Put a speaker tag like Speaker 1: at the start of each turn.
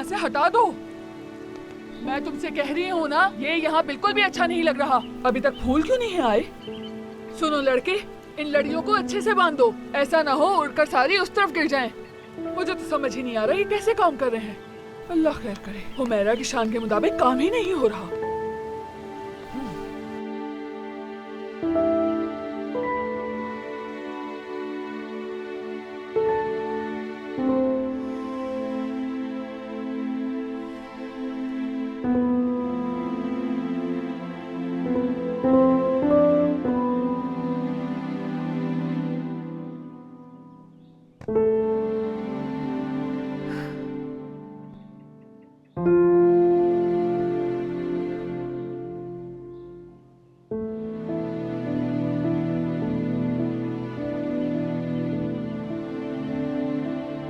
Speaker 1: यहाँ से हटा दो। मैं तुमसे कह रही हूँ ना, ये यहाँ बिल्कुल भी अच्छा नहीं लग रहा। अभी तक फूल क्यों नहीं आए? सुनो लड़के, इन लड़ियों को अच्छे से बांध दो, ऐसा ना हो उड़कर सारी उस तरफ गिर जाएं। मुझे तो समझ ही नहीं आ रहा ये कैसे काम कर रहे हैं। अल्लाह खैर करे। हुमैरा की शान के मुताबिक काम ही नहीं हो रहा।